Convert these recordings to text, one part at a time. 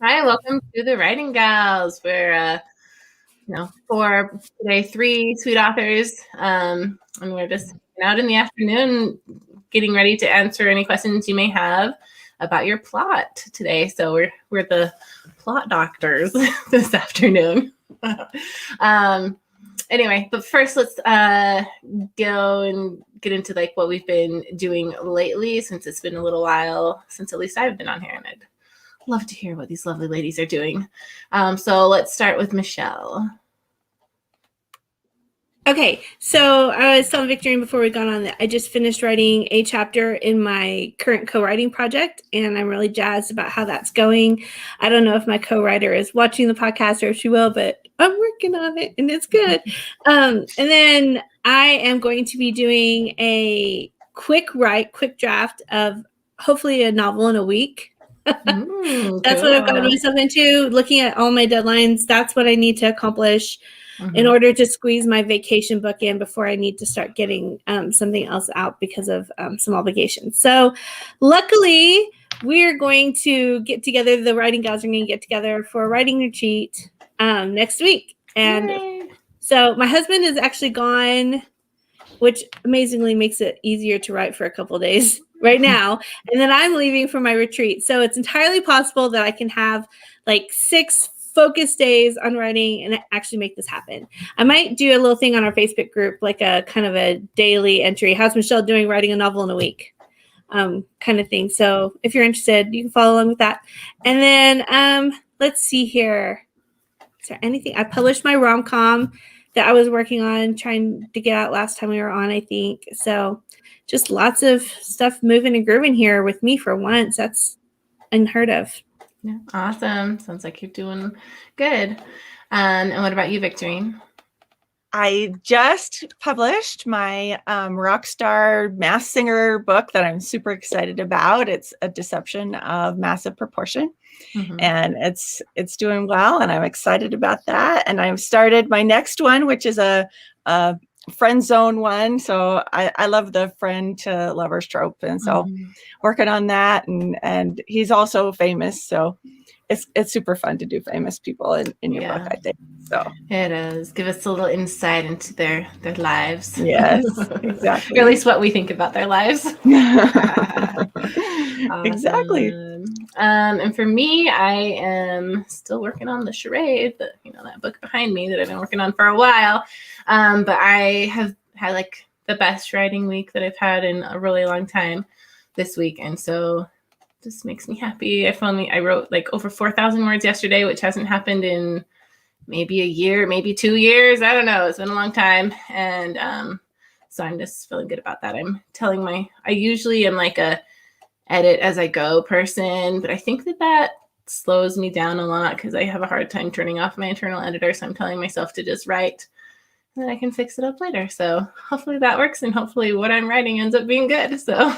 Hi, welcome to the Writing Gals. We're for today, three sweet authors, and we're just hanging out in the afternoon, getting ready to answer any questions you may have about your plot today. So we're the plot doctors this afternoon. Anyway, but first let's go and get into like what we've been doing lately, since it's been a little while since at least I've been on here, and I'd love to hear what these lovely ladies are doing. So let's start with Michelle. Okay, so I was telling Victorine before we got on that I just finished writing a chapter in my current co-writing project, and I'm really jazzed about how that's going. I don't know if my co-writer is watching the podcast or if she will, but I'm working on it, and it's good. And then I am going to be doing a quick draft of hopefully a novel in a week. That's Cool. what I've gotten myself into, looking at all my deadlines. That's what I need to accomplish in order to squeeze my vacation book in before I need to start getting something else out because of some obligations. So luckily, we're going to get together. The Writing Gals are going to get together for a writing retreat next week. And so my husband is actually gone, which amazingly makes it easier to write for a couple of days right now. And then I'm leaving for my retreat. So it's entirely possible that I can have like 6 focus days on writing and actually make this happen. I might do a little thing on our Facebook group, like a kind of a daily entry. How's Michelle doing writing a novel in a week? Kind of thing. So if you're interested, you can follow along with that. And then let's see here. Is there anything? I published my rom-com that I was working on, trying to get out last time we were on, I think. So just lots of stuff moving and grooving here with me for once. That's unheard of. Yeah, awesome. Sounds like you're doing good. And what about you, Victorine? I just published my rock star mass singer book that I'm super excited about. It's A Deception of Massive Proportion. And it's doing well, and I'm excited about that. And I've started my next one, which is a friend zone one. So I love the friend to lovers trope. And so working on that, and he's also famous. So it's super fun to do famous people in your book, I think. So it is. Give us a little insight into their lives. Yes, exactly. Or at least what we think about their lives. Exactly. And for me, I am still working on the charade, that book behind me that I've been working on for a while. But I have had like the best writing week that I've had in a really long time this week. And so this makes me happy. I wrote like over 4,000 words yesterday, which hasn't happened in maybe a year, maybe 2 years. I don't know. It's been a long time. And so I'm just feeling good about that. I usually am like a edit as I go person, but I think that slows me down a lot because I have a hard time turning off my internal editor. So I'm telling myself to just write, and then I can fix it up later. So hopefully that works, and hopefully what I'm writing ends up being good. So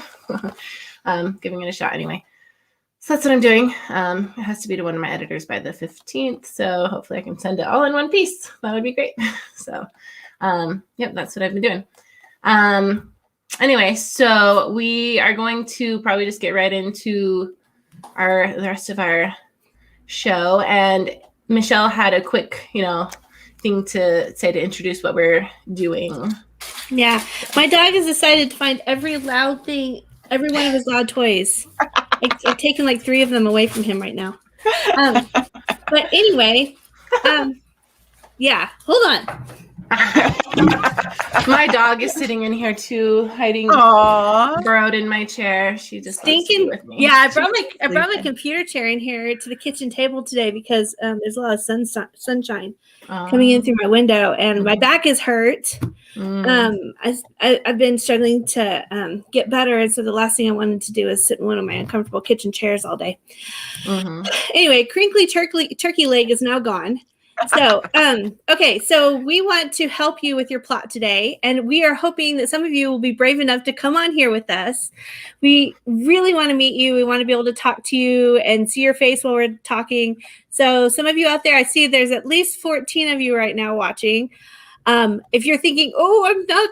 giving it a shot anyway. So that's what I'm doing. It has to be to one of my editors by the 15th. So hopefully I can send it all in one piece. That would be great. So that's what I've been doing. Anyway, so we are going to probably just get right into the rest of our show. And Michelle had a quick, thing to say to introduce what we're doing. Yeah. My dog has decided to find every loud thing, every one of his loud toys. I've taken like 3 of them away from him right now. But anyway, yeah, hold on. My dog is sitting in here too, hiding, burrowed in my chair. She just stinking with me. Yeah, I brought my computer chair in here to the kitchen table today because there's a lot of sunshine coming in through my window, and my back is hurt. I've been struggling to get better, and so the last thing I wanted to do is sit in one of my uncomfortable kitchen chairs all day. Anyway, crinkly turkey leg is now gone. So, okay, so we want to help you with your plot today, and we are hoping that some of you will be brave enough to come on here with us. We really want to meet you. We want to be able to talk to you and see your face while we're talking. So some of you out there, I see there's at least 14 of you right now watching. If you're thinking, oh, I'm not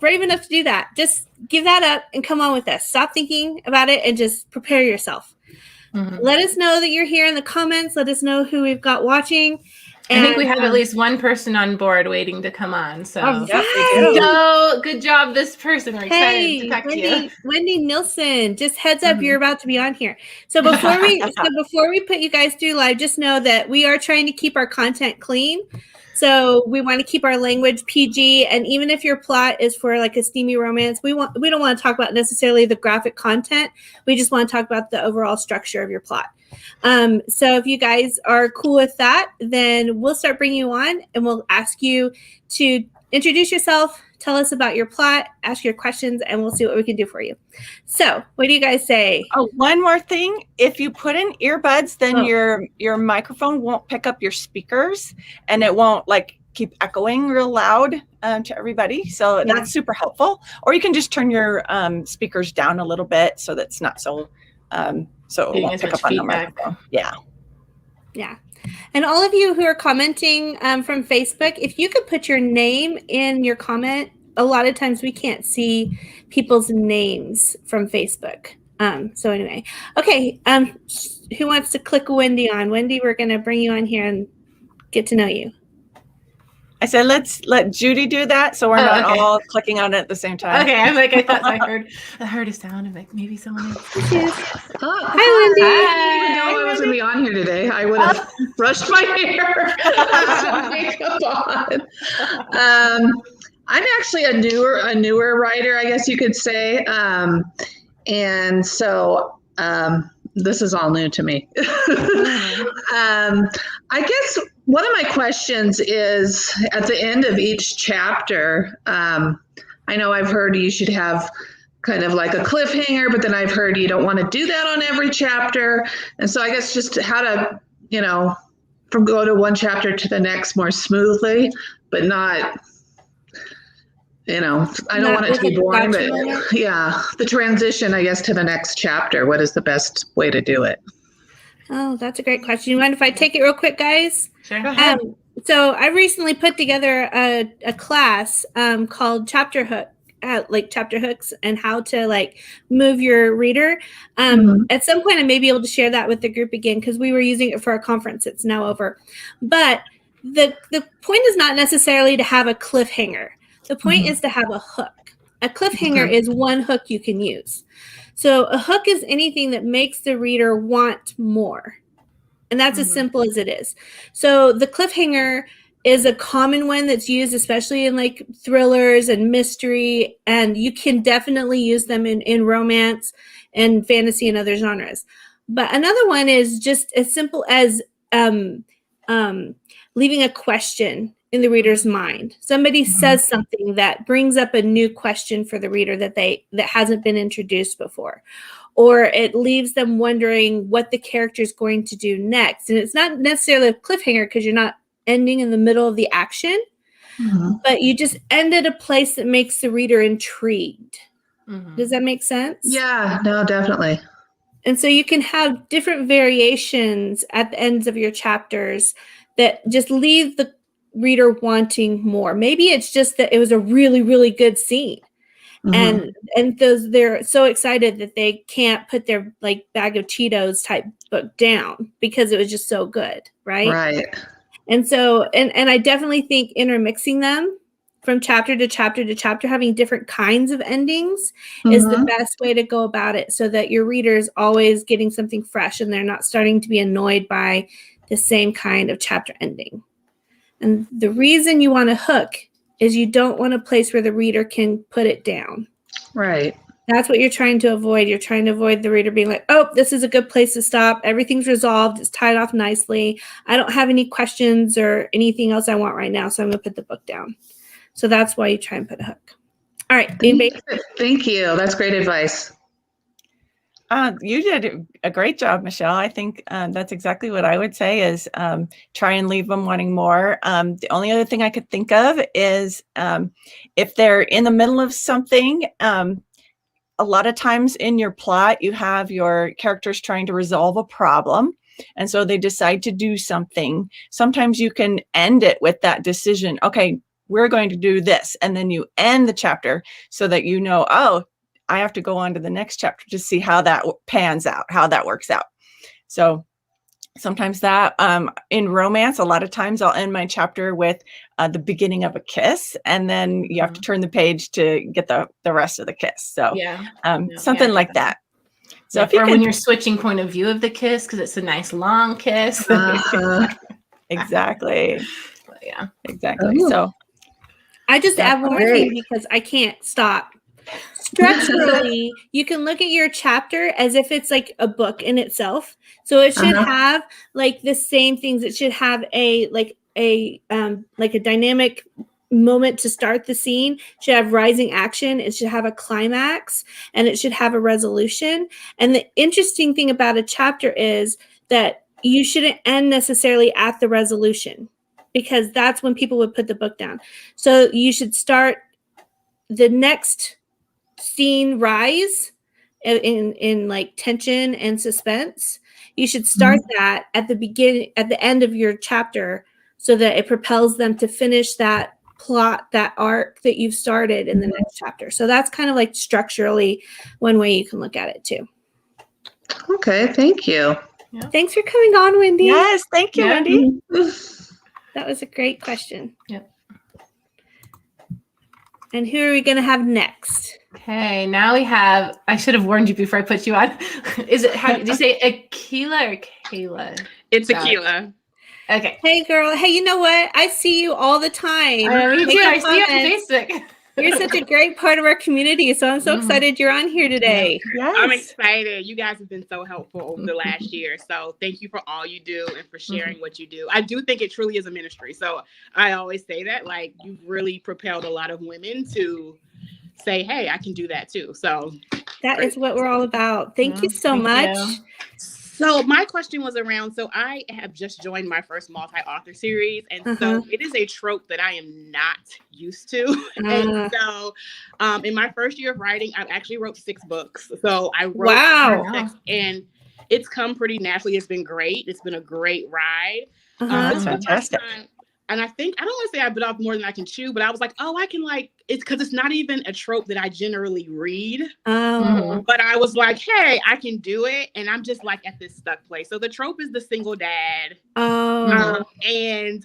brave enough to do that, just give that up and come on with us. Stop thinking about it and just prepare yourself. Let us know that you're here in the comments. Let us know who we've got watching. I think we have at least one person on board waiting to come on. So, good job, this person. We're excited to talk to you. Wendy Nilsson, just heads up, you're about to be on here. So before we put you guys through live, just know that we are trying to keep our content clean. So we want to keep our language PG, and even if your plot is for like a steamy romance, we don't want to talk about necessarily the graphic content. We just want to talk about the overall structure of your plot. So if you guys are cool with that, then we'll start bringing you on, and we'll ask you to introduce yourself, tell us about your plot, ask your questions, and we'll see what we can do for you. So what do you guys say? Oh, one more thing. If you put in earbuds, then your microphone won't pick up your speakers, and it won't like keep echoing real loud to everybody. So that's super helpful. Or you can just turn your speakers down a little bit so that's not so so it won't pick up on the microphone. Yeah. And all of you who are commenting from Facebook, if you could put your name in your comment, a lot of times we can't see people's names from Facebook. So anyway, okay. Who wants to click Wendy on? Wendy, we're going to bring you on here and get to know you. I said, let's let Judy do that, so we're not all clicking on it at the same time. Okay, I thought I heard a sound of like maybe someone else. Hi, Wendy. I didn't know I was going to be on here today. I would have brushed my hair, some makeup on. I'm actually a newer writer, I guess you could say, and so this is all new to me. I guess one of my questions is at the end of each chapter, I know I've heard you should have kind of like a cliffhanger, but then I've heard you don't want to do that on every chapter. And so I guess just how to, from go to one chapter to the next more smoothly, but not, I don't want it to be boring, but the transition, I guess, to the next chapter. What is the best way to do it? Oh, that's a great question. You mind if I take it real quick, guys? Sure. Go ahead. So I recently put together a class called Chapter Hook, like chapter hooks and how to move your reader. At some point I may be able to share that with the group again, because we were using it for a conference. It's now over. But the point is not necessarily to have a cliffhanger. The point is to have a hook. A cliffhanger is one hook you can use. So a hook is anything that makes the reader want more. And that's as simple as it is. So the cliffhanger is a common one that's used, especially in like thrillers and mystery. And you can definitely use them in romance and fantasy and other genres. But another one is just as simple as leaving a question in the reader's mind. Somebody says something that brings up a new question for the reader that hasn't been introduced before, or it leaves them wondering what the character is going to do next. And it's not necessarily a cliffhanger because you're not ending in the middle of the action, but you just end at a place that makes the reader intrigued. Does that make sense? Yeah, no, definitely. And so you can have different variations at the ends of your chapters that just leave the reader wanting more. Maybe it's just that it was a really, really good scene. And they're so excited that they can't put their bag of Cheetos type book down because it was just so good. Right. And so, and I definitely think intermixing them from chapter to chapter to chapter, having different kinds of endings is the best way to go about it, so that your reader is always getting something fresh and they're not starting to be annoyed by the same kind of chapter ending. And the reason you want a hook is you don't want a place where the reader can put it down. Right. That's what you're trying to avoid. You're trying to avoid the reader being like, oh, this is a good place to stop. Everything's resolved. It's tied off nicely. I don't have any questions or anything else I want right now, so I'm going to put the book down. So that's why you try and put a hook. All right. Thank you. That's great advice. You did a great job, Michelle. I think that's exactly what I would say is try and leave them wanting more. The only other thing I could think of is if they're in the middle of something, a lot of times in your plot, you have your characters trying to resolve a problem. And so they decide to do something. Sometimes you can end it with that decision. Okay, we're going to do this. And then you end the chapter so that you know, oh, I have to go on to the next chapter to see how that pans out, how that works out. So sometimes that in romance, a lot of times I'll end my chapter with the beginning of a kiss, and then you have to turn the page to get the rest of the kiss. So something like that. So if you or can, when you're switching point of view of the kiss, because it's a nice long kiss. Exactly. But yeah. Exactly. Ooh. So I just add one more great. thing because I can't stop. Structurally, you can look at your chapter as if it's like a book in itself. So it should have like the same things. It should have a dynamic moment to start the scene. It should have rising action. It should have a climax, and it should have a resolution. And the interesting thing about a chapter is that you shouldn't end necessarily at the resolution, because that's when people would put the book down. So you should start the next scene rise in like tension and suspense. You should start that at the end of your chapter, so that it propels them to finish that plot, that arc that you've started in the next chapter. So that's kind of like structurally one way you can look at it too. Okay, thank you. Yeah. Thanks for coming on, Wendy. yes, thank you, Wendy. That was a great question. Yep. And who are we going to have next? Okay, now we have. I should have warned you before I put you on. Is it? How did you say Aquila or Kayla? It's Aquila. Okay. Hey, girl. Hey, you know what? I see you all the time. Me Make too. I your see you on comments. Facebook. You're such a great part of our community, so I'm so excited you're on here today. Yes. I'm excited. You guys have been so helpful over the last year. So thank you for all you do and for sharing what you do. I do think it truly is a ministry. So I always say that, like, you've really propelled a lot of women to say, hey, I can do that too. So That is what we're all about. Thank you so much. you. So my question was around, so I have just joined my first multi-author series, and so it is a trope that I am not used to. And so in my first year of writing, I actually wrote 6 books. So I wrote 6, and it's come pretty naturally. It's been great. It's been a great ride. That's fantastic. And I think, I don't want to say I bit off more than I can chew, but I was like, oh, I can it's because it's not even a trope that I generally read. But I was like, hey, I can do it. And I'm just like at this stuck place. So the trope is the single dad. And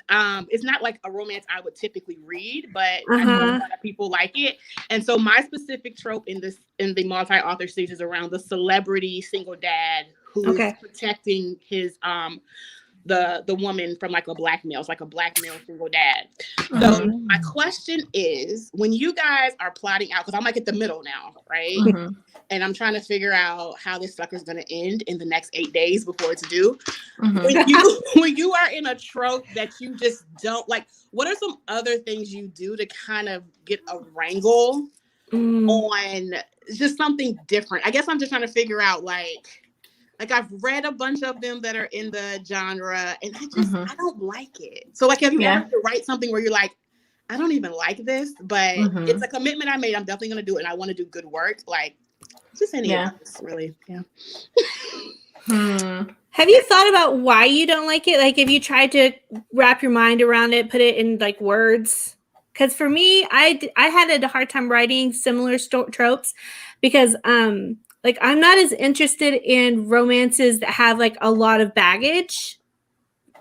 it's not like a romance I would typically read, but I know a lot of people like it. And so my specific trope in the multi-author series is around the celebrity single dad who is protecting his the woman from like a black male. It's like a black male single dad. So my question is, when you guys are plotting out, because I'm like at the middle now, right? And I'm trying to figure out how this sucker's going to end in the next 8 days before it's due. When you are in a trope that you just don't like, what are some other things you do to kind of get a wrangle on just something different? I guess I'm just trying to figure out like I've read a bunch of them that are in the genre, and I don't like it. So like, have you ever had to write something where you're like, I don't even like this, but it's a commitment I made. I'm definitely going to do it, and I want to do good work. Like, just any of this, really. Yeah. Have you thought about why you don't like it? Like, have you tried to wrap your mind around it, put it in like words? Because for me, I had a hard time writing similar tropes because like, I'm not as interested in romances that have like a lot of baggage.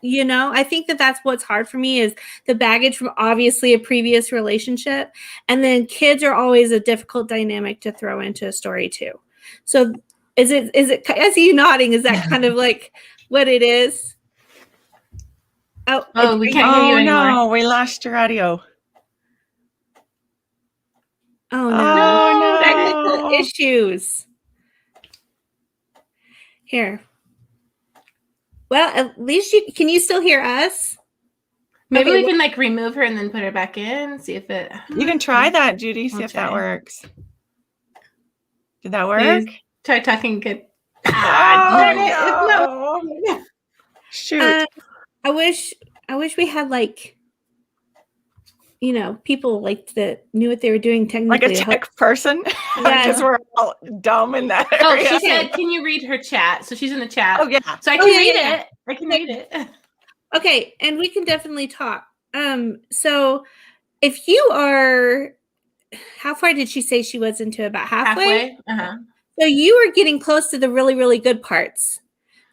You know, I think that's what's hard for me is the baggage from obviously a previous relationship. And then kids are always a difficult dynamic to throw into a story too. So is it, I see you nodding. Is that kind of like what it is? Oh, we can't hear you anymore. No, we lost your audio. Oh no. Technical issues. Here. Well, at least can you still hear us? Maybe we can like remove her and then put her back in, see if it. You can try that, Judy. See if that works. Did that work? Please try talking good. No. Shoot. I wish we had like, you know, people like that knew what they were doing technically. Like a tech person? Because we're all dumb in that area. Oh, she said, can you read her chat? So she's in the chat. Oh, yeah. So I can read it. I can read it. Okay, and we can definitely talk. So if you are, how far did she say she was into? About halfway? So you were getting close to the really, really good parts.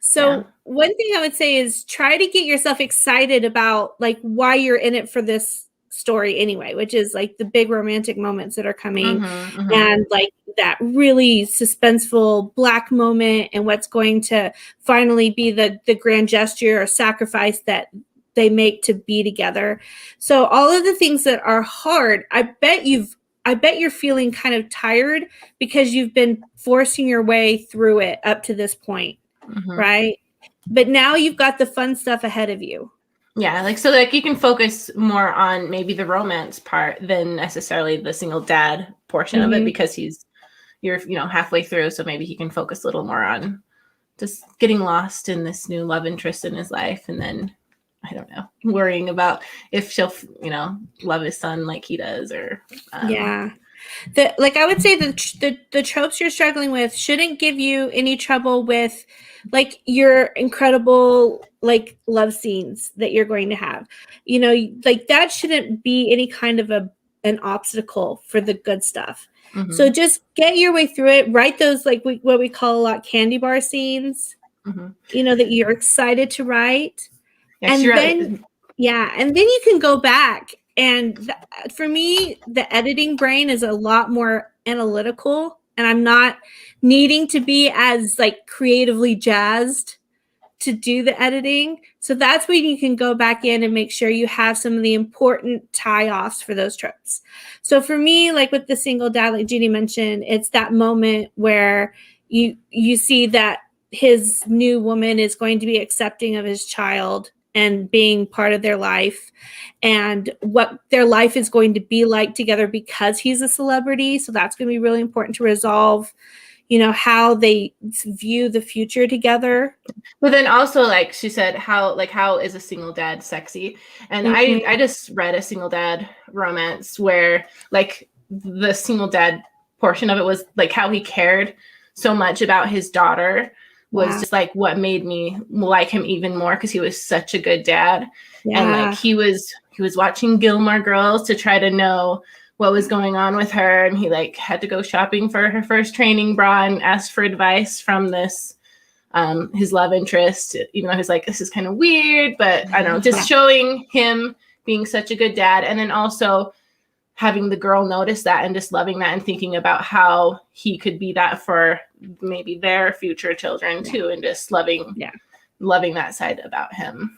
So one thing I would say is try to get yourself excited about like why you're in it for this story anyway, which is like the big romantic moments that are coming and like that really suspenseful Black moment and what's going to finally be the grand gesture or sacrifice that they make to be together. So all of the things that are hard, I bet you're feeling kind of tired because you've been forcing your way through it up to this point, right? But now you've got the fun stuff ahead of you. Yeah, like so like you can focus more on maybe the romance part than necessarily the single dad portion of it because you're halfway through, so maybe he can focus a little more on just getting lost in this new love interest in his life, and then I don't know, worrying about if she'll love his son like he does, or I would say the tropes you're struggling with shouldn't give you any trouble with like your incredible like love scenes that you're going to have. Like that shouldn't be any kind of an obstacle for the good stuff. So just get your way through it. Write those like what we call a lot candy bar scenes, that you're excited to write. And then you can go back. And for me, the editing brain is a lot more analytical, and I'm not needing to be as like creatively jazzed to do the editing. So that's when you can go back in and make sure you have some of the important tie-offs for those tropes. So for me, like with the single dad, like Judy mentioned, it's that moment where you see that his new woman is going to be accepting of his child and being part of their life and what their life is going to be like together because he's a celebrity. So that's going to be really important to resolve, how they view the future together. But then also, like she said, how is a single dad sexy? And I just read a single dad romance where like the single dad portion of it was like how he cared so much about his daughter was just like what made me like him even more, because he was such a good dad. And like he was watching Gilmore Girls to try to know what was going on with her, and he like had to go shopping for her first training bra and asked for advice from this his love interest, even though he's like, this is kind of weird, but I don't know, just showing him being such a good dad, and then also having the girl notice that and just loving that and thinking about how he could be that for maybe their future children too, and just loving that side about him.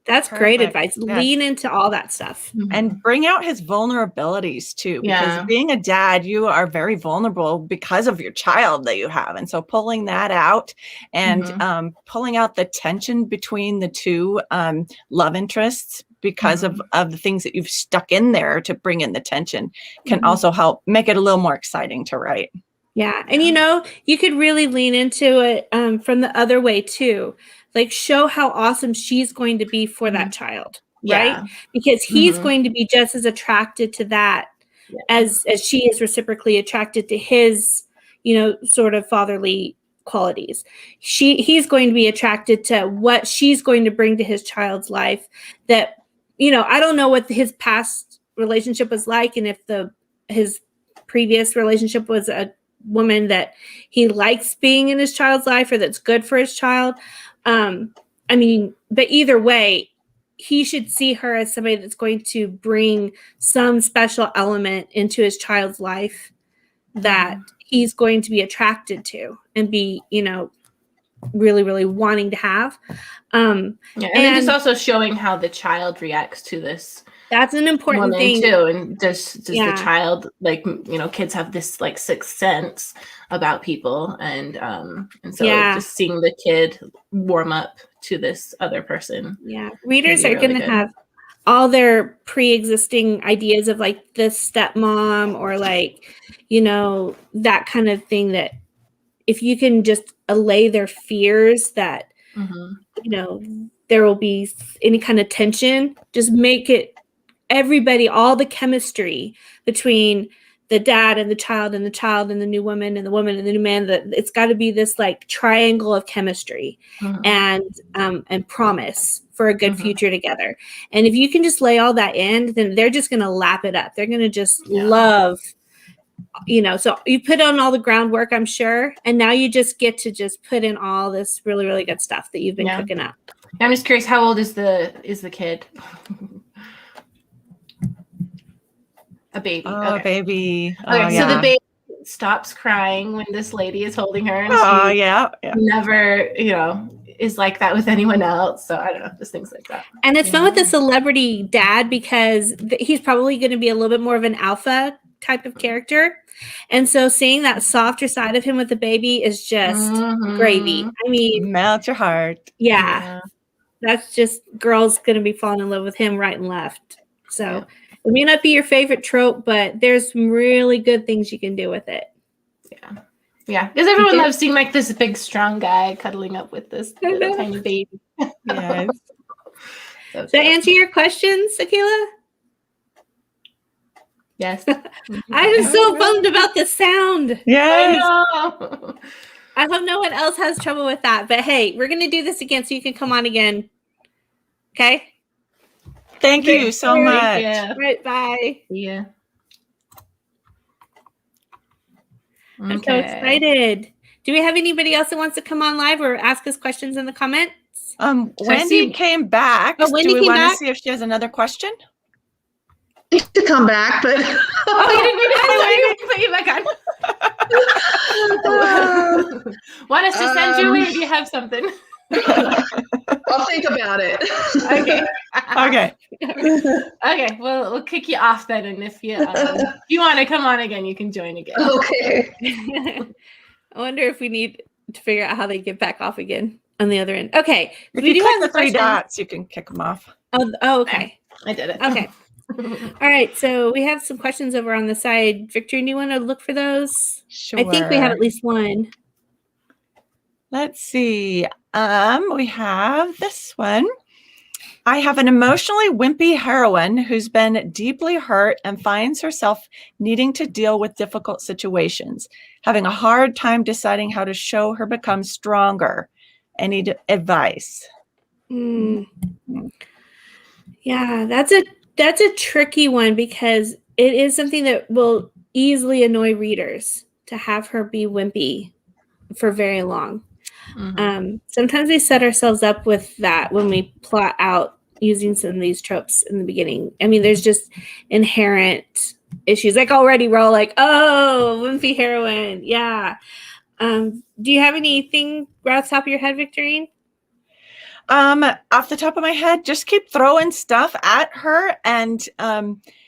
That's perfect. Great advice. Yeah. Lean into all that stuff. And bring out his vulnerabilities too, because being a dad, you are very vulnerable because of your child that you have. And so pulling that out and pulling out the tension between the two love interests because of the things that you've stuck in there to bring in the tension can also help make it a little more exciting to write. Yeah. And you could really lean into it from the other way too. Like show how awesome she's going to be for that child, right? Because he's going to be just as attracted to that as she is reciprocally attracted to his, sort of fatherly qualities. He's going to be attracted to what she's going to bring to his child's life that, I don't know what his past relationship was like, and if his previous relationship was a woman that he likes being in his child's life or that's good for his child. But either way, he should see her as somebody that's going to bring some special element into his child's life that he's going to be attracted to and be, really, really wanting to have. And then just also showing how the child reacts to this. That's an important thing too. And does the child, like, kids have this like sixth sense about people, and so just seeing the kid warm up to this other person. Yeah, readers are going to have all their pre-existing ideas of like the stepmom or like, that kind of thing, that if you can just allay their fears that, there will be any kind of tension, just make it all the chemistry between the dad and the child and the child and the new woman and the woman and the new man, that it's got to be this like triangle of chemistry and promise for a good future together. And if you can just lay all that in, then they're just going to lap it up. They're going to just love so you put on all the groundwork, I'm sure, and now you just get to just put in all this really, really good stuff that you've been cooking up. I'm just curious, how old is the kid? A baby. Oh, okay. baby. Okay, so the baby stops crying when this lady is holding her, and she never, is like that with anyone else. So I don't know, just things like that. And it's fun with the celebrity dad because he's probably going to be a little bit more of an alpha type of character. And so seeing that softer side of him with the baby is just gravy. I mean, melt your heart. Yeah. That's just girls going to be falling in love with him right and left. So it may not be your favorite trope, but there's some really good things you can do with it. Yeah, because everyone loves seeing like this big, strong guy cuddling up with this little tiny baby. Yes. Does that answer your questions, Akila? Yes. I am so bummed about the sound. Yes. I hope no one else has trouble with that. But hey, we're going to do this again so you can come on again. Okay? Thank you so much. All right, bye. Yeah. I'm so excited. Do we have anybody else that wants to come on live or ask us questions in the comments? Wendy came back. Oh, Wendy do we came want back? to see if she has another question? To come back, but you didn't put you back on. Want us to send you away, or do you have something? I'll think about it. Okay. Well, we'll kick you off then, and if you want to come on again, you can join again. Okay. I wonder if we need to figure out how they get back off again on the other end. Okay. If you click the three dots, you can kick them off. Oh, okay. I did it. Okay. All right. So we have some questions over on the side. Victor, do you want to look for those? Sure. I think we have at least one. Let's see. We have this one. I have an emotionally wimpy heroine who's been deeply hurt and finds herself needing to deal with difficult situations, having a hard time deciding how to show her become stronger. Any advice? Yeah, that's a tricky one because it is something that will easily annoy readers to have her be wimpy for very long. Sometimes we set ourselves up with that when we plot out using some of these tropes in the beginning. I mean, there's just inherent issues. Like already we're all like, oh, wimpy heroine. Yeah. Do you have anything right off the top of your head, Victorine? Off the top of my head, just keep throwing stuff at her and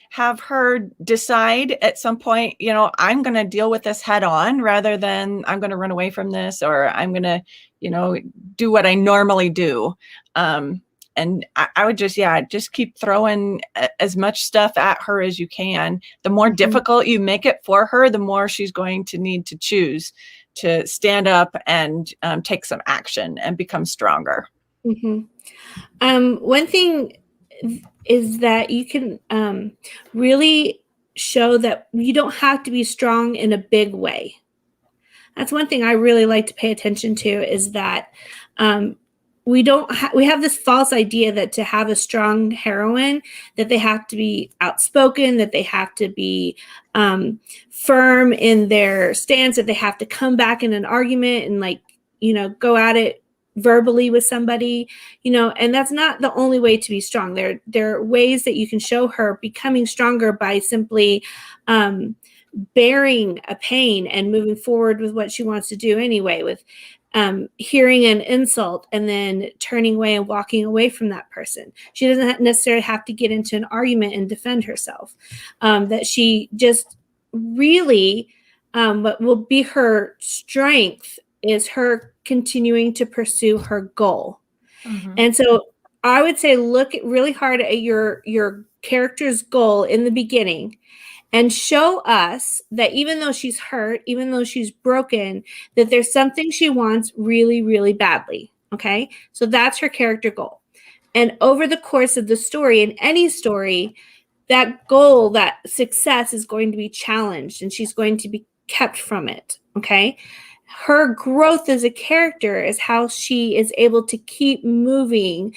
have her decide at some point, I'm going to deal with this head on rather than I'm going to run away from this or I'm going to, do what I normally do. And I would just keep throwing as much stuff at her as you can. The more difficult you make it for her, the more she's going to need to choose to stand up and take some action and become stronger. One thing is that you can really show that you don't have to be strong in a big way. That's one thing I really like to pay attention to is that we have this false idea that to have a strong heroine, that they have to be outspoken, that they have to be firm in their stance, that they have to come back in an argument and go at it verbally with somebody, and that's not the only way to be strong. There are ways that you can show her becoming stronger by simply bearing a pain and moving forward with what she wants to do anyway, with hearing an insult and then turning away and walking away from that person. She doesn't necessarily have to get into an argument and defend herself. That she just really, what will be her strength is her continuing to pursue her goal. And so I would say look really hard at your character's goal in the beginning and show us that even though she's hurt, even though she's broken, that there's something she wants really, really badly. Okay? So that's her character goal. And over the course of the story, in any story, that goal, that success is going to be challenged and she's going to be kept from it. Okay? Her growth as a character is how she is able to keep moving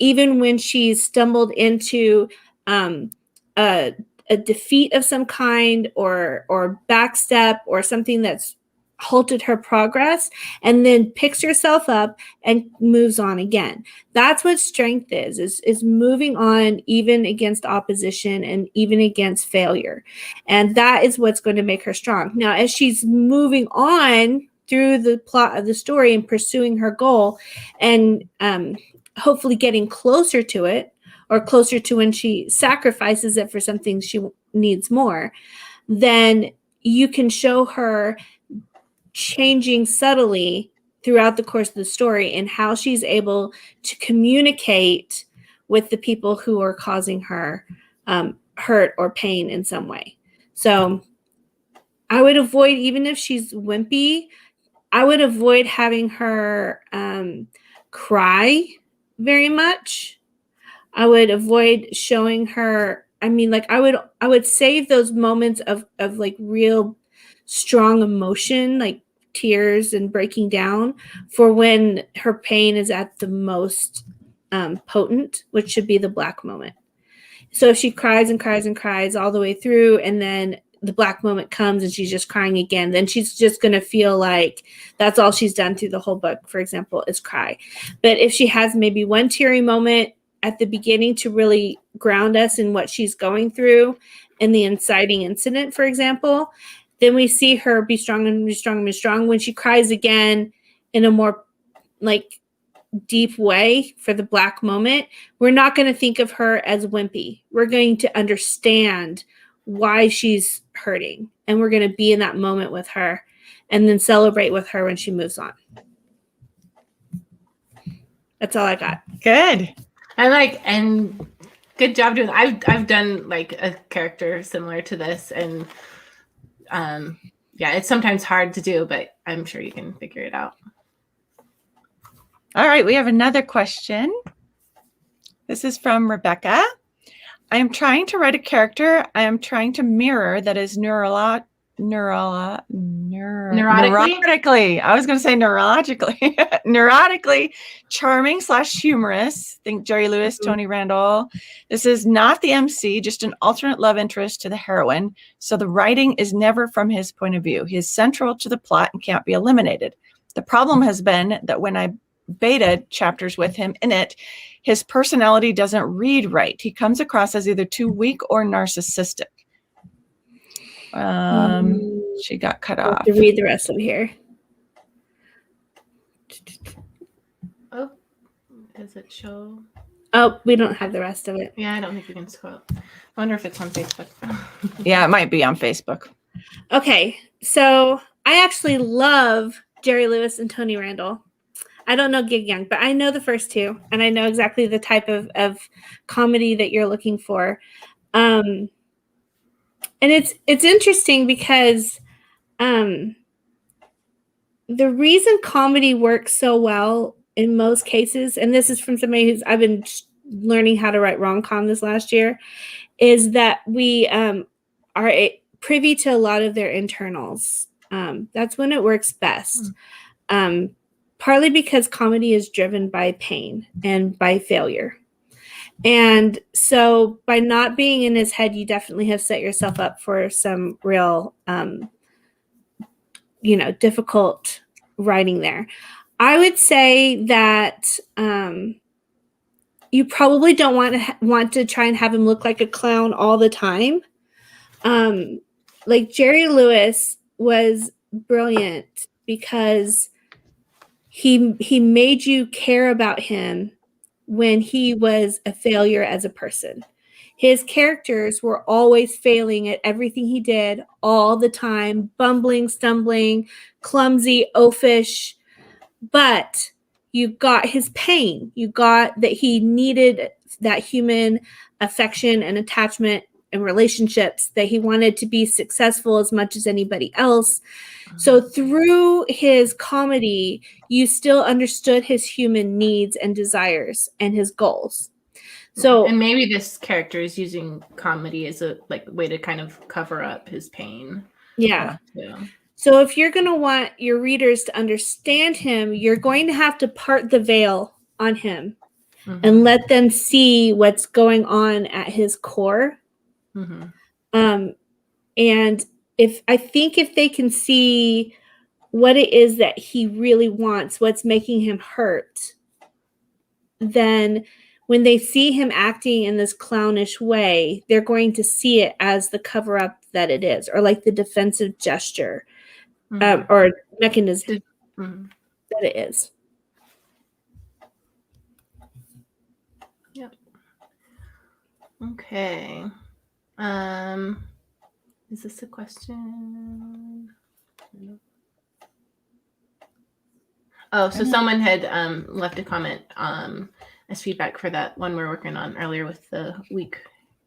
even when she's stumbled into a a defeat of some kind or backstep or something that's halted her progress, and then picks herself up and moves on again. That's what strength is moving on even against opposition and even against failure. And that is what's going to make her strong. Now, as she's moving on through the plot of the story and pursuing her goal and hopefully getting closer to it, or closer to when she sacrifices it for something she needs more, then you can show her changing subtly throughout the course of the story and how she's able to communicate with the people who are causing her hurt or pain in some way. So I would avoid, even if she's wimpy, I would avoid having her cry very much. I would avoid showing her, I mean, like I would save those moments of like real strong emotion, like tears and breaking down, for when her pain is at the most potent, which should be the black moment. So if she cries and cries and cries all the way through, and then the black moment comes and she's just crying again, then she's just going to feel like that's all she's done through the whole book, for example, is cry. But if she has maybe one teary moment at the beginning to really ground us in what she's going through in the inciting incident, for example, then we see her be strong and be strong and be strong. When she cries again in a more like deep way for the black moment, we're not going to think of her as wimpy. We're going to understand why she's hurting, and we're going to be in that moment with her and then celebrate with her when she moves on. That's all I got. Good. And good job doing that. I've done like a character similar to this, and yeah, it's sometimes hard to do, but I'm sure you can figure it out. All right, we have another question. This is from Rebecca. I am trying to write a character I am trying to mirror that is neurotically. I was going to say neurologically. Neurotically charming / humorous. Think Jerry Lewis, Tony Randall. This is not the MC, just an alternate love interest to the heroine. So the writing is never from his point of view. He is central to the plot and can't be eliminated. The problem has been that when I beta chapters with him in it, his personality doesn't read right. He comes across as either too weak or narcissistic. She got cut off. To read the rest of here. Oh, does it show? Oh, we don't have the rest of it. Yeah, I don't think we can scroll. I wonder if it's on Facebook. Yeah, it might be on Facebook. Okay, so I actually love Jerry Lewis and Tony Randall. I don't know Gig Young, but I know the first two, and I know exactly the type of comedy that you're looking for. And it's interesting because the reason comedy works so well in most cases, and this is from somebody I've been learning how to write rom-com this last year, is that we are privy to a lot of their internals. That's when it works best. Partly because comedy is driven by pain and by failure. And so by not being in his head, you definitely have set yourself up for some real, difficult writing there. I would say that you probably don't want to try and have him look like a clown all the time. Like Jerry Lewis was brilliant because he made you care about him when he was a failure as a person. His characters were always failing at everything he did all the time, bumbling, stumbling, clumsy, oafish. But you got his pain. You got that he needed that human affection and attachment and relationships, that he wanted to be successful as much as anybody else. So through his comedy, you still understood his human needs and desires and his goals. So, and maybe this character is using comedy as a way to kind of cover up his pain. Yeah. So if you're going to want your readers to understand him, you're going to have to part the veil on him and let them see what's going on at his core. And if they can see what it is that he really wants, what's making him hurt, then when they see him acting in this clownish way, they're going to see it as the cover up that it is, or like the defensive gesture or mechanism that it is. Yep. Okay. Is this a question? Oh, so someone had left a comment as feedback for that one we're working on earlier with the weak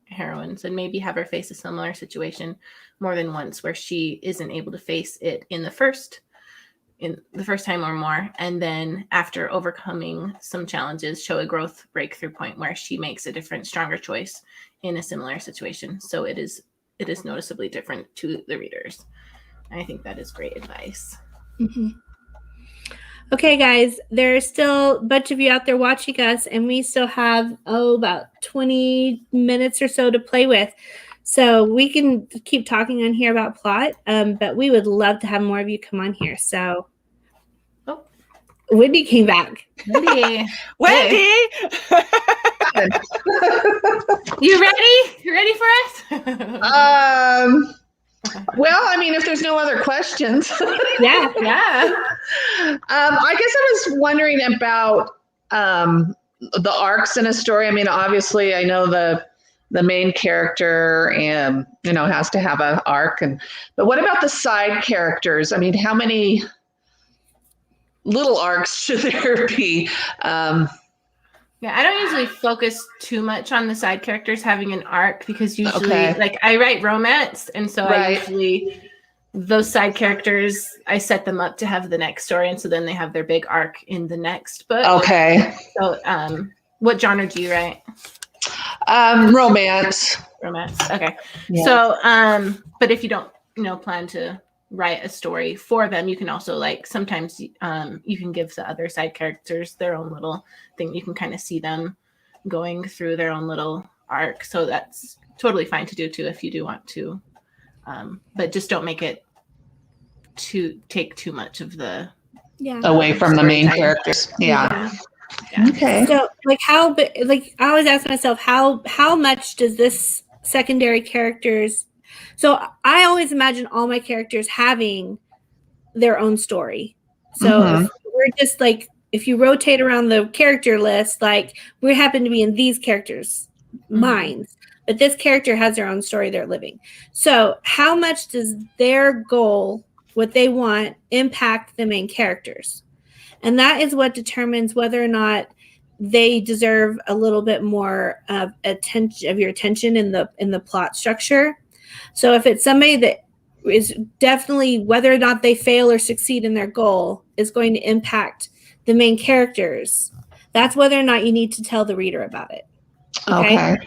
heroines, and maybe have her face a similar situation more than once where she isn't able to face it in the first time or more, and then after overcoming some challenges, show a growth breakthrough point where she makes a different, stronger choice in a similar situation. So it is noticeably different to the readers. And I think that is great advice. Mm-hmm. Okay, guys, there's still a bunch of you out there watching us, and we still have about 20 minutes or so to play with. So we can keep talking on here about plot, but we would love to have more of you come on here. So, Wendy came back. Wendy! You ready? You ready for us? Well, I mean, if there's no other questions. Yeah. I guess I was wondering about the arcs in a story. I mean, obviously, I know the main character and has to have an arc, but what about the side characters? I mean, how many little arcs should there be? Yeah, I don't usually focus too much on the side characters having an arc, because usually, like, I write romance, and so I usually, those side characters, I set them up to have the next story, and so then they have their big arc in the next book. Okay. So, what genre do you write? Romance. Romance. Okay. Yeah. So, but if you don't, plan to write a story for them, you can also, like, sometimes you can give the other side characters their own little thing. You can kind of see them going through their own little arc. So that's totally fine to do too if you do want to. But just don't make it take too much of the away from the main characters. Yeah. Okay. So, like, I always ask myself, how much does this secondary characters? So I always imagine all my characters having their own story. So if we're just like, if you rotate around the character list, like, we happen to be in these characters' minds, but this character has their own story they're living. So how much does their goal, what they want, impact the main characters? And that is what determines whether or not they deserve a little bit more of your attention in the plot structure. So if it's somebody that is definitely, whether or not they fail or succeed in their goal is going to impact the main characters, that's whether or not you need to tell the reader about it. Okay.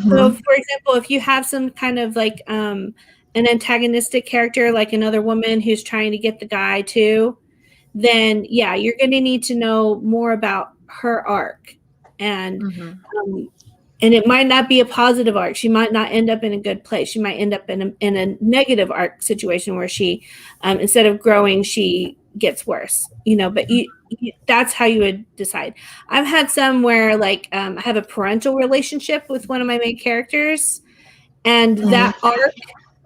So, for example, if you have some kind of like an antagonistic character, like another woman who's trying to get the guy too, then yeah, you're going to need to know more about her arc, and it might not be a positive arc. She might not end up in a good place. She might end up in a negative arc situation where she, instead of growing, she gets worse. But you that's how you would decide. I've had some where, like, I have a parental relationship with one of my main characters, and that arc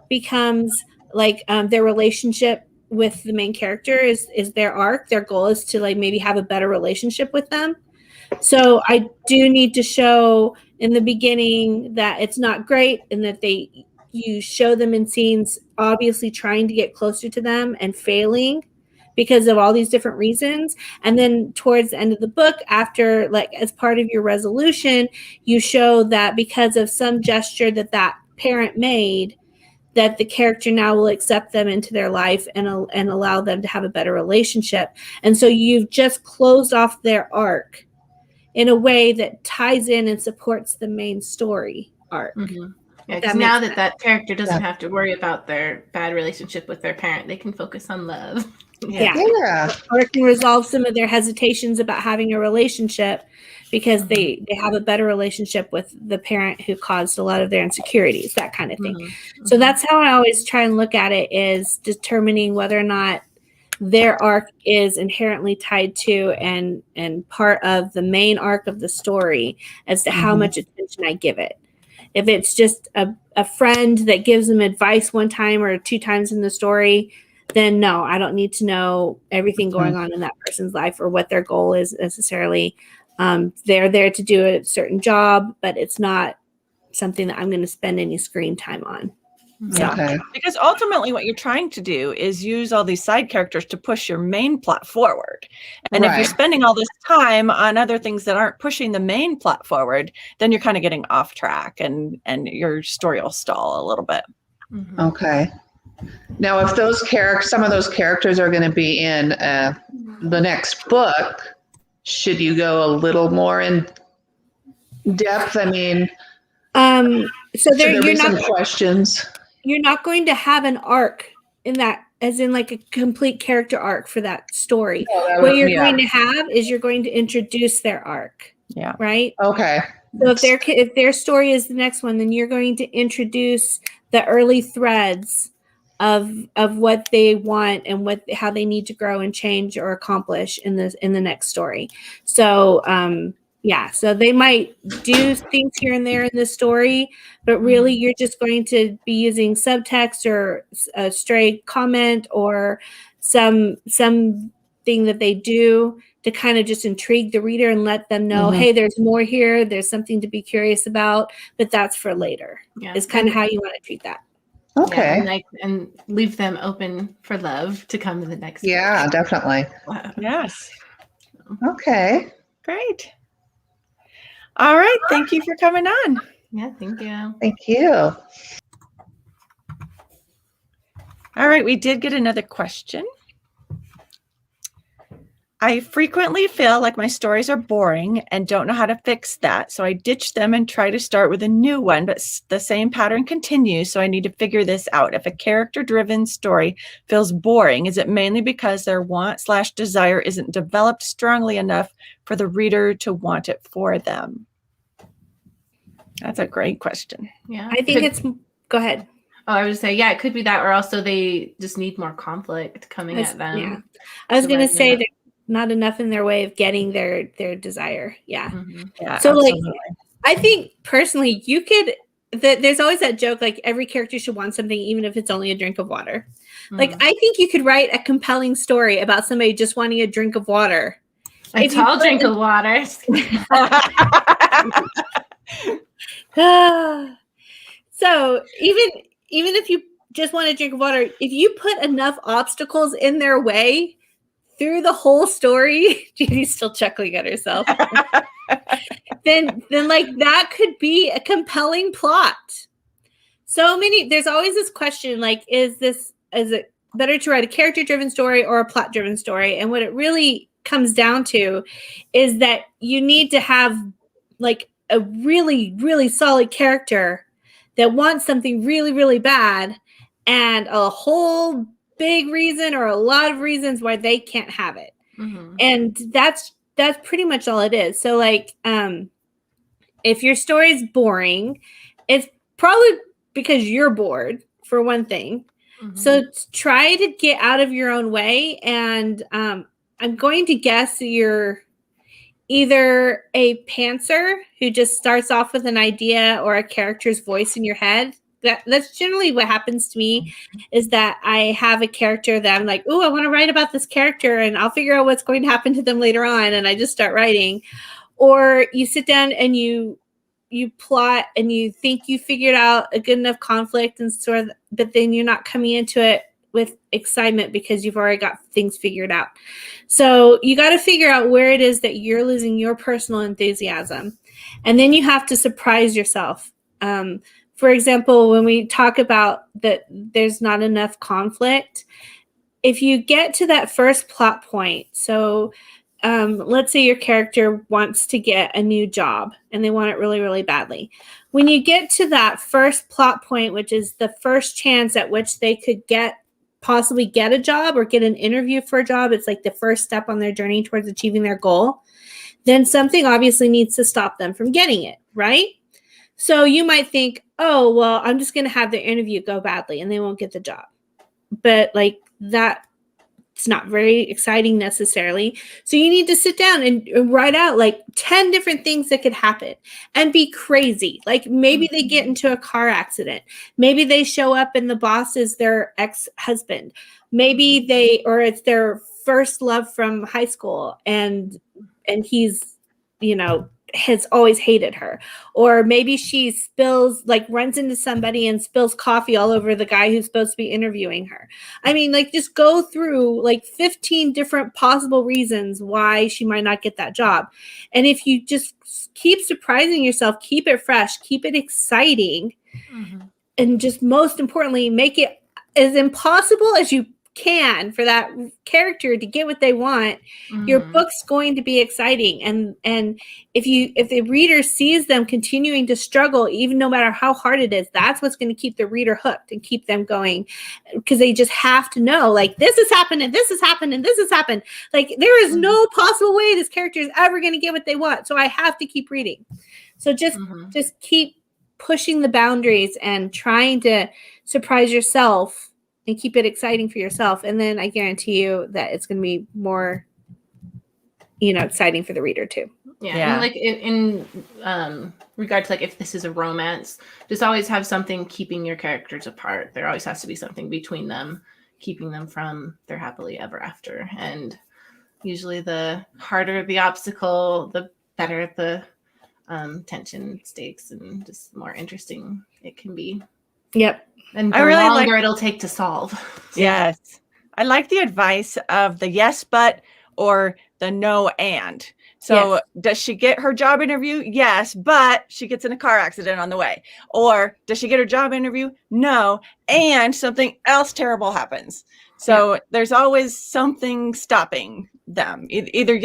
becomes like their relationship with the main character is their arc. Their goal is to, like, maybe have a better relationship with them. So I do need to show in the beginning that it's not great, and that you show them in scenes obviously trying to get closer to them and failing because of all these different reasons. And then towards the end of the book, after, like, as part of your resolution, you show that because of some gesture that parent made, that the character now will accept them into their life and allow them to have a better relationship. And so you've just closed off their arc in a way that ties in and supports the main story arc. Yeah, because now that character doesn't have to worry about their bad relationship with their parent, they can focus on love. Yeah. Or it can resolve some of their hesitations about having a relationship because they have a better relationship with the parent who caused a lot of their insecurities, that kind of thing. So that's how I always try and look at it, is determining whether or not their arc is inherently tied to and part of the main arc of the story as to how much attention I give it. If it's just a friend that gives them advice one time or two times in the story, then no, I don't need to know everything going on in that person's life or what their goal is necessarily. They're there to do a certain job, but it's not something that I'm going to spend any screen time on. Yeah, Okay. because ultimately what you're trying to do is use all these side characters to push your main plot forward. And if you're Right. spending all this time on other things that aren't pushing the main plot forward, then you're kind of getting off track and your story will stall a little bit. Okay. Now, if some of those characters are going to be in the next book, should you go a little more in depth? I mean, So there, should there be some questions? you're not going to have an arc in that, as in like a complete character arc for that story. What you're going to have is you're going to introduce their arc. Yeah. Right. Okay. So if their story is the next one, then you're going to introduce the early threads of what they want and how they need to grow and change or accomplish in the next story. So so they might do things here and there in the story, but really you're just going to be using subtext or a stray comment or something that they do to kind of just intrigue the reader and let them know, hey, there's more here. There's something to be curious about, but that's for later. Yeah. Is kind of how you want to treat that. Okay. Yeah, and leave them open for love to come in the next. Yeah, book. definitely. Wow. Yes. Okay. Great. All right. Thank you for coming on. Yeah, thank you. Thank you. All right. We did get another question. I frequently feel like my stories are boring and don't know how to fix that. So I ditch them and try to start with a new one, but the same pattern continues. So I need to figure this out. If a character-driven story feels boring, is it mainly because their want/desire isn't developed strongly enough for the reader to want it for them? That's a great question. Yeah. I think go ahead. Oh, I would say, it could be that, or also they just need more conflict coming at them. Yeah. I was going to say there's not enough in their way of getting their desire. Yeah. Yeah. So absolutely. I think personally you could, there's always that joke, like every character should want something, even if it's only a drink of water. Like, I think you could write a compelling story about somebody just wanting a drink of water. A tall drink of water. So even if you just want to drink water, if you put enough obstacles in their way through the whole story, Judy's still chuckling at herself. then like that could be a compelling plot. There's always this question, like, is it better to write a character-driven story or a plot-driven story? And what it really comes down to is that you need to have like a really, really solid character that wants something really, really bad and a whole big reason or a lot of reasons why they can't have it. And that's pretty much all it is. So like, if your story's boring, it's probably because you're bored, for one thing. So try to get out of your own way. And I'm going to guess you're either a pantser who just starts off with an idea or a character's voice in your head. That's generally what happens to me, is that I have a character that I'm like, oh, I want to write about this character and I'll figure out what's going to happen to them later on. And I just start writing. Or you sit down and you plot and you think you figured out a good enough conflict and but then you're not coming into it with excitement because you've already got things figured out. So you got to figure out where it is that you're losing your personal enthusiasm. And then you have to surprise yourself. For example, when we talk about that there's not enough conflict, if you get to that first plot point, so let's say your character wants to get a new job and they want it really, really badly. When you get to that first plot point, which is the first chance at which they could get possibly get a job or get an interview for a job, it's like the first step on their journey towards achieving their goal, then something obviously needs to stop them from getting it, right? So you might think, oh, well, I'm just going to have their interview go badly and they won't get the job. But like that, it's not very exciting necessarily. So you need to sit down and write out like 10 different things that could happen and be crazy. Like maybe they get into a car accident. Maybe they show up and the boss is their ex-husband. Maybe it's their first love from high school and he's, has always hated her. Or maybe she runs into somebody and spills coffee all over the guy who's supposed to be interviewing her. I mean, like, just go through like 15 different possible reasons why she might not get that job. And if you just keep surprising yourself, keep it fresh, keep it exciting, and just most importantly, make it as impossible as you can for that character to get what they want, your book's going to be exciting. And if the reader sees them continuing to struggle, even no matter how hard it is, that's what's going to keep the reader hooked and keep them going, because they just have to know, like, this has happened and this has happened and this has happened. Like, there is no possible way this character is ever going to get what they want, so I have to keep reading. So just keep pushing the boundaries and trying to surprise yourself and keep it exciting for yourself. And then I guarantee you that it's going to be more, exciting for the reader too. Yeah. And like in regard to like, if this is a romance, just always have something keeping your characters apart. There always has to be something between them, keeping them from their happily ever after. And usually the harder the obstacle, the better the tension, stakes, and just more interesting it can be. Yep. And the longer it'll take to solve. Yes. I like the advice of the yes, but, or the no, and. So does she get her job interview? Yes, but she gets in a car accident on the way. Or does she get her job interview? No, and something else terrible happens. So there's always something stopping them. Either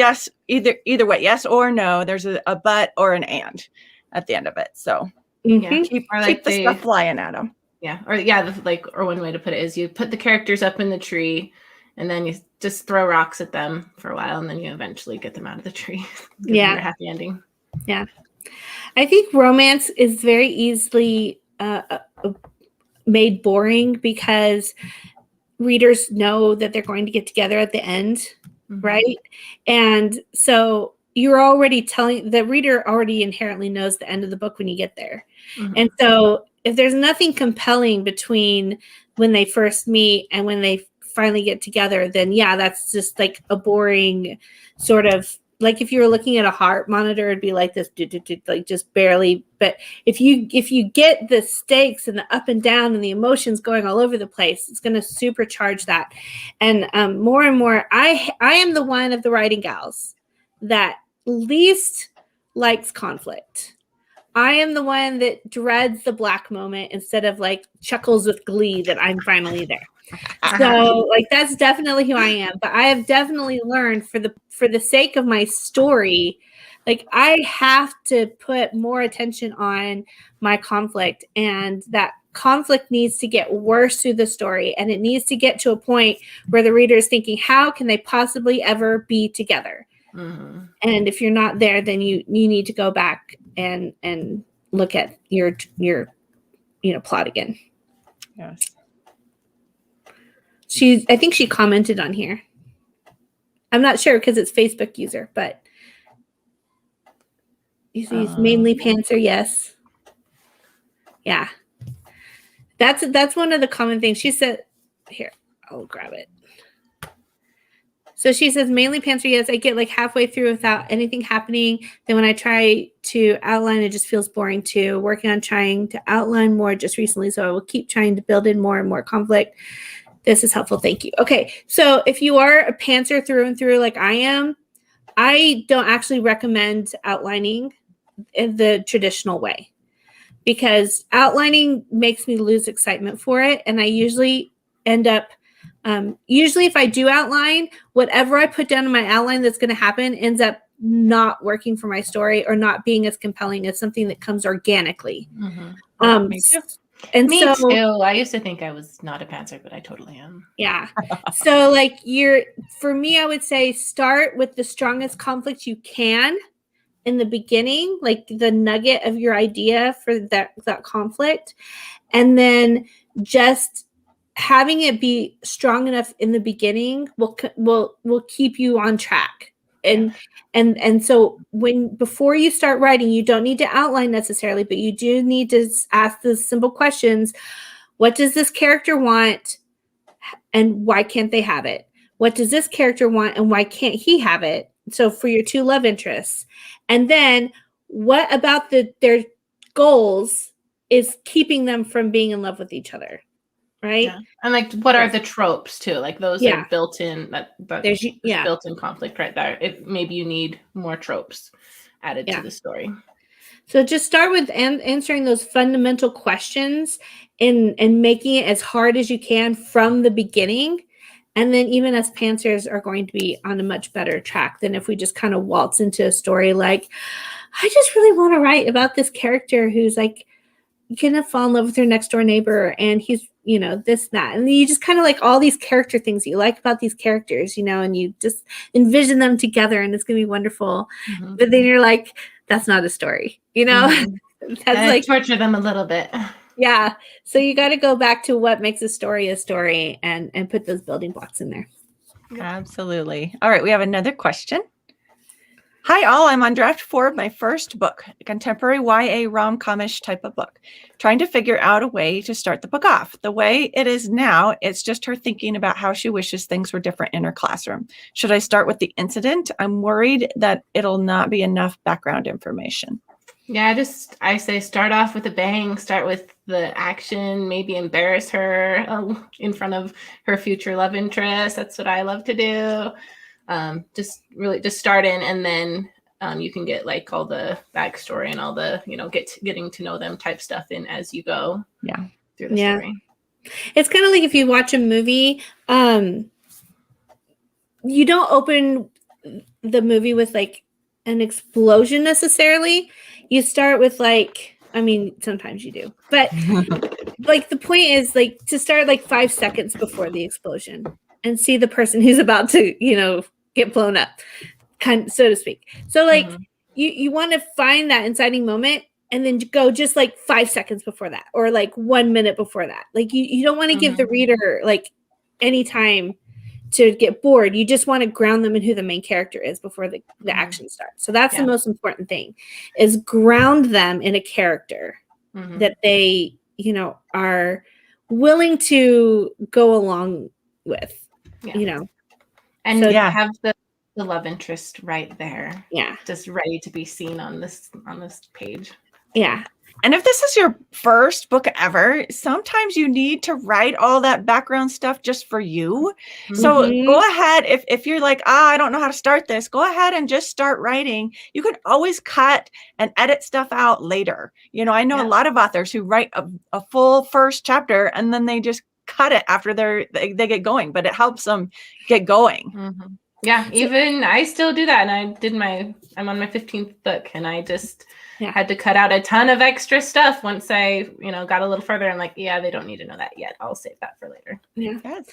way, yes or no. There's a but or an and at the end of it. So keep the stuff flying at them. Yeah. Or one way to put it is you put the characters up in the tree and then you just throw rocks at them for a while and then you eventually get them out of the tree. Give them a happy ending. Yeah. I think romance is very easily made boring because readers know that they're going to get together at the end, right? And so you're already the reader already inherently knows the end of the book when you get there. And so if there's nothing compelling between when they first meet and when they finally get together, then that's just like a boring sort of, like if you were looking at a heart monitor, it'd be like this, like just barely. But if you get the stakes and the up and down and the emotions going all over the place, it's going to supercharge that. And more and more, I am the one of the writing gals that least likes conflict. I am the one that dreads the black moment instead of like chuckles with glee that I'm finally there. So like that's definitely who I am. But I have definitely learned for the sake of my story, like I have to put more attention on my conflict, and that conflict needs to get worse through the story, and it needs to get to a point where the reader is thinking, how can they possibly ever be together? And if you're not there, then you need to go back and look at your plot again. Yes. I think she commented on here. I'm not sure because it's Facebook user, but you see mainly pantser, yes. Yeah. That's one of the common things. She said, here, I'll grab it. So she says, mainly pantser, yes. I get like halfway through without anything happening. Then when I try to outline, it just feels boring too. Working on trying to outline more just recently, so I will keep trying to build in more and more conflict. This is helpful. Thank you. Okay, so if you are a pantser through and through like I am, I don't actually recommend outlining in the traditional way, because outlining makes me lose excitement for it. And I usually end up usually if I do outline, whatever I put down in my outline that's going to happen ends up not working for my story or not being as compelling as something that comes organically. Me too. And Me so, too. I used to think I was not a pantser, but I totally am. yeah. So like for me, I would say start with the strongest conflict you can in the beginning, like the nugget of your idea for that conflict. And then just having it be strong enough in the beginning will keep you on track. And so before you start writing, you don't need to outline necessarily, but you do need to ask the simple questions. What does this character want, and why can't they have it? What does this character want, and why can't he have it? So for your two love interests. And then what about their goals is keeping them from being in love with each other, right? Yeah. And like, what are the tropes too? Like those are built in. There's built-in conflict right there. Maybe you need more tropes added to the story. So just start with answering those fundamental questions and making it as hard as you can from the beginning. And then even as pantsers are going to be on a much better track than if we just kind of waltz into a story like, I just really want to write about this character who's like gonna fall in love with her next door neighbor, and he's, you know, this, that. And you just kind of like all these character things you like about these characters, you know, and you just envision them together and it's gonna be wonderful. Mm-hmm. But then you're like, that's not a story, you know? Mm-hmm. That's like torture them a little bit. Yeah. So you got to go back to what makes a story and put those building blocks in there. Absolutely. All right. We have another question. Hi, all. I'm on draft 4 of my first book, a contemporary YA rom-com-ish type of book. Trying to figure out a way to start the book off. The way it is now, it's just her thinking about how she wishes things were different in her classroom. Should I start with the incident? I'm worried that it'll not be enough background information. Yeah, I say start off with a bang. Start with the action, maybe embarrass her in front of her future love interest. That's what I love to do. Just start in, and then you can get like all the backstory and all the, you know, getting to know them type stuff in as you go. Yeah. Through the story. It's kind of like if you watch a movie, you don't open the movie with like an explosion necessarily. You start with like, I mean, sometimes you do, but like the point is like to start like 5 seconds before the explosion and see the person who's about to, you know, get blown up, kind, so to speak. So like you want to find that inciting moment and then go just like 5 seconds before that, or like 1 minute before that. Like you don't want to give the reader like any time to get bored. You just want to ground them in who the main character is before the action starts. So that's the most important thing, is ground them in a character that they, you know, are willing to go along with, you know. And so have the love interest right there. Yeah. Just ready to be seen on this page. Yeah. And if this is your first book ever, sometimes you need to write all that background stuff just for you. So go ahead. If you're like, I don't know how to start this, go ahead and just start writing. You can always cut and edit stuff out later. You know, I know a lot of authors who write a full first chapter and then they just cut it after they get going, but it helps them get going. Yeah, even I still do that. And I'm on my 15th book, and I just had to cut out a ton of extra stuff once I, you know, got a little further. I'm like, yeah, they don't need to know that yet. I'll save that for later. Yeah. Yes.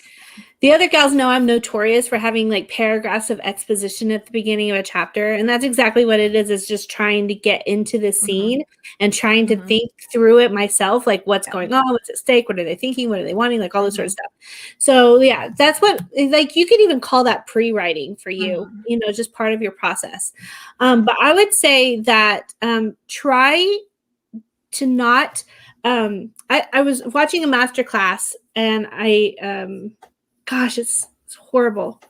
The other gals know I'm notorious for having like paragraphs of exposition at the beginning of a chapter. And that's exactly what it is just trying to get into the scene and trying to think through it myself, like what's going on, what's at stake, what are they thinking, what are they wanting, like all this sort of stuff. So yeah, that's what, like, you could even call that pre-writing for you, you know, just part of your process. But I would say that try to not, I was watching a masterclass, and it's horrible.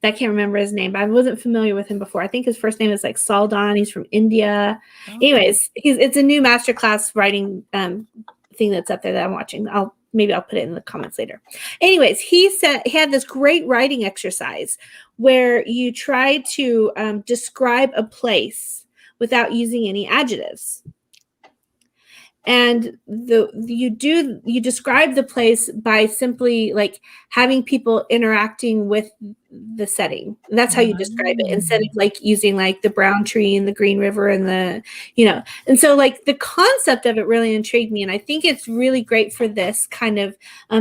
I can't remember his name, but I wasn't familiar with him before. I think his first name is like Saldan. He's from India. Anyways, it's a new masterclass writing thing that's up there that I'm watching. Maybe I'll put it in the comments later. Anyways, he had this great writing exercise where you try to describe a without using any adjectives. And you describe the place by simply like having people interacting with the setting. And that's how you describe it, instead of like using like the brown tree and the green river and the, and so like the concept of it really intrigued me. And I think it's really great for this kind of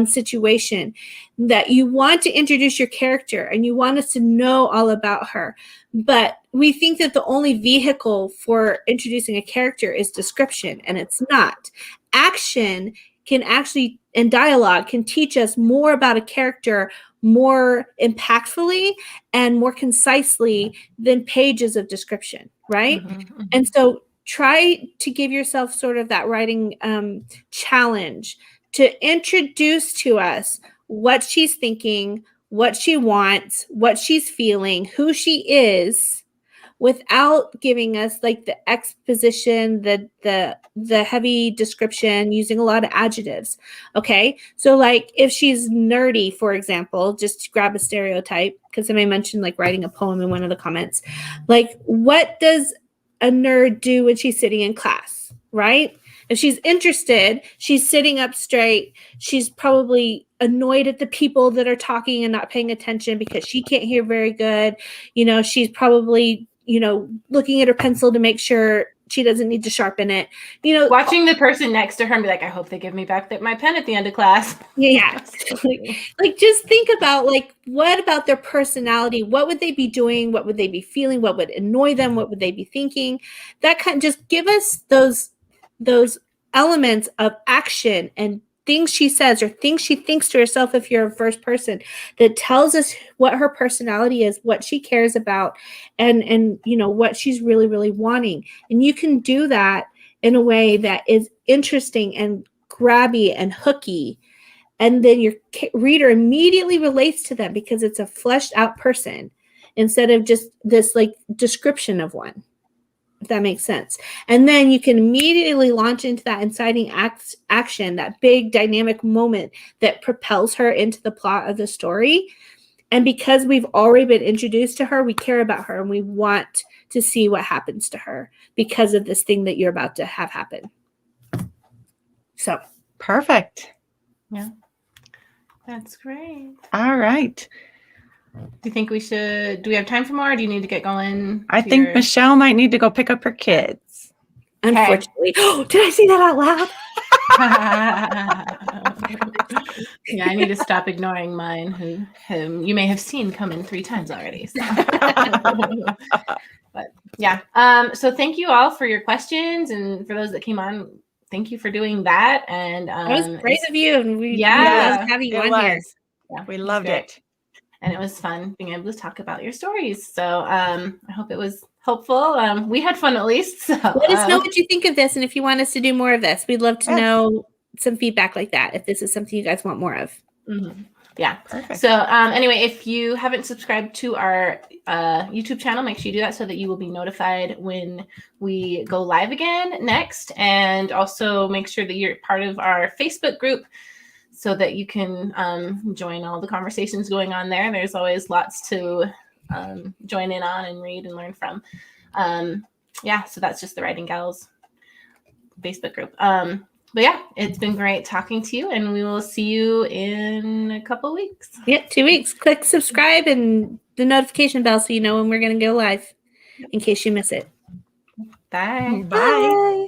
situation, that you want to introduce your character and you want us to know all about her. But we think that the only vehicle for introducing a character is description, and it's not. Action can actually, and dialogue can teach us more about a character more impactfully and more concisely than pages of description, right? And so try to give yourself sort of that writing challenge to introduce to us what she's thinking, what she wants, what she's feeling, who she is, without giving us like the exposition, the heavy description, using a lot of adjectives. Okay, so like if she's nerdy, for example, just to grab a stereotype, because somebody mentioned like writing a poem in one of the comments, like what does a nerd do when she's sitting in class, right? If she's interested, she's sitting up straight. She's probably annoyed at the people that are talking and not paying attention because she can't hear very good. She's probably, looking at her pencil to make sure she doesn't need to sharpen it. Watching the person next to her and be like, I hope they give me back my pen at the end of class. Yeah. like just think about like, what about their personality? What would they be doing? What would they be feeling? What would annoy them? What would they be thinking? That kind, just give us those elements of action and things she says or things she thinks to herself, if you're a first person, that tells us what her personality is, what she cares about, and what she's really, really wanting. And you can do that in a way that is interesting and grabby and hooky. And then your reader immediately relates to them because it's a fleshed out person instead of just this like description of one, if that makes sense. And then you can immediately launch into that inciting action, that big dynamic moment that propels her into the plot of the story. And because we've already been introduced to her, we care about her and we want to see what happens to her because of this thing that you're about to have happen. So perfect. Yeah, that's great. All right. Do you think do we have time for more, or do you need to get going? I think Michelle might need to go pick up her kids. Unfortunately. Oh, did I say that out loud? Yeah, I need to stop ignoring mine, whom you may have seen come in 3 times already. So. But yeah. So thank you all for your questions, and for those that came on, thank you for doing that. And that was great of you. And we loved having you on here. Yeah, we loved it. And it was fun being able to talk about your stories. So I hope it was helpful. We had fun at least. So let us know what you think of this. And if you want us to do more of this, we'd love to know some feedback like that, if this is something you guys want more of. Mm-hmm. Yeah. Perfect. So anyway, if you haven't subscribed to our YouTube channel, make sure you do that so that you will be notified when we go live again next. And also make sure that you're part of our Facebook group, so that you can join all the conversations going on there. There's always lots to join in on and read and learn from. So that's just the Writing Gals Facebook group. But yeah, it's been great talking to you, and we will see you in a couple of weeks. Yeah, 2 weeks. Click subscribe and the notification bell so you know when we're going to go live, in case you miss it. Bye. Bye.